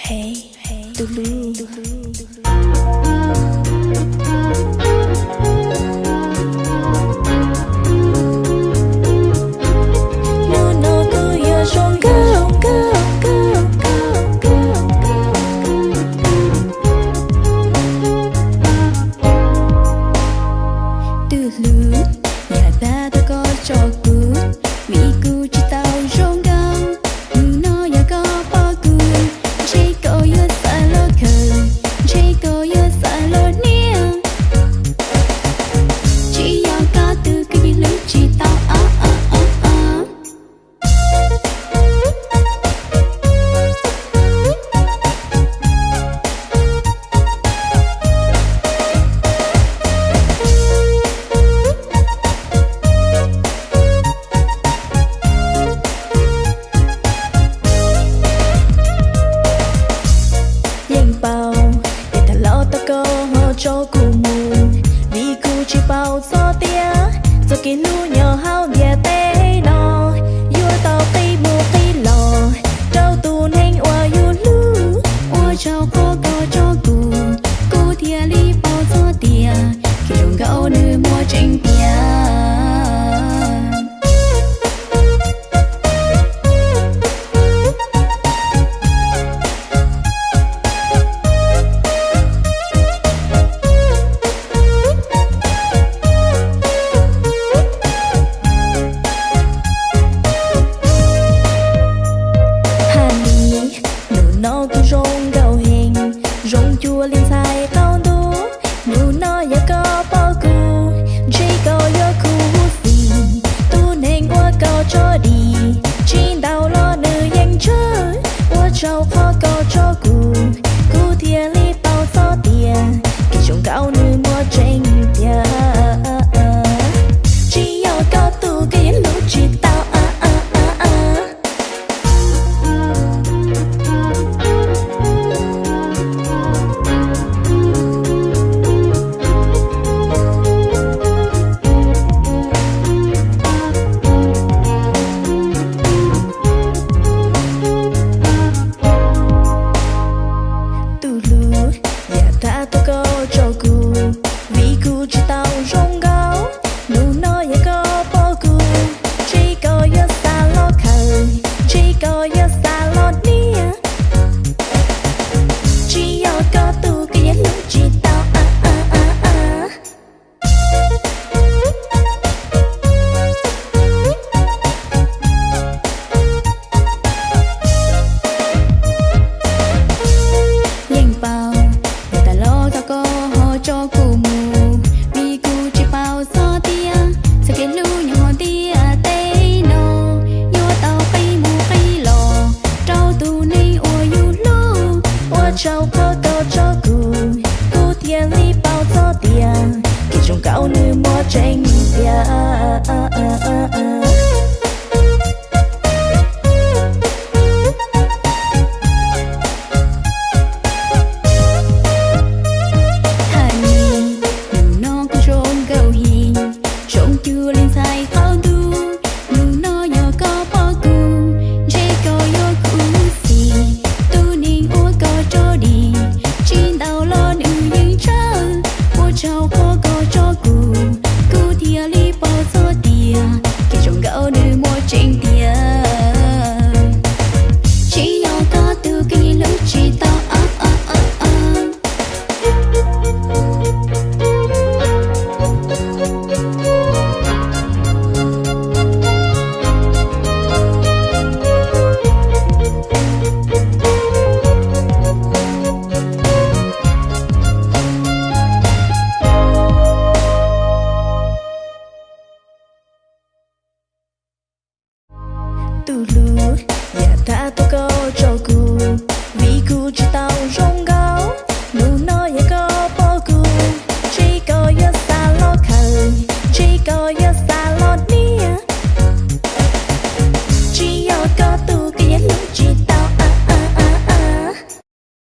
Hey, Tulu. No, no, cứ yêu trong go, go, go, go, go, Tulu, nhà ta đã có cho cũ, vì cũ chỉ tao trong găng, nhưng nó nhà có bao cũ, chỉ có yêu xa lo khờ, chỉ có yêu xa lo nia, chỉ yêu cả từ cái lúc chỉ tao bao để ta lo ta có họ cho cụ mù vì cụ chỉ bao gió tia rồi cái lu nhỏ hao nhẹ té nó yêu tao cây mù cây lò trâu tu nên oa yêu lu oa trâu có cho cụ thia li bao gió tia khi trồng gạo nơi mua tranh tia nó cứ rong gạo hình rong chua lên sai tao đu nụ nó ya có bao cù chỉ có ya cù gì tu nên qua cao cho đi chỉ đào lo nữ yang chơi qua trâu khó cao cho cù thia li bao gió tiền khi trồng gạo nữ mua tranh tiền chỉ yêu cao tu cái lúc chỉ tao cho cụ vì cụ chỉ tao rong gạo nụ nó ya có bao cù chỉ có ya xa lo khờ chỉ có ya xa lo nia chỉ yêu có tu cái lúc chỉ tao nhanh bao ta lo ta có họ cho cụ mù vì cụ chỉ bao gió tia sẽ cái lu nhỏ tia tê nó yêu tao cây mù cây lò trâu tu ni ô yêu lu ô trâu có cho cụ thia li bao gió tia khi trồng gạo nữ mua tranh tia Tulu, ya ta tu có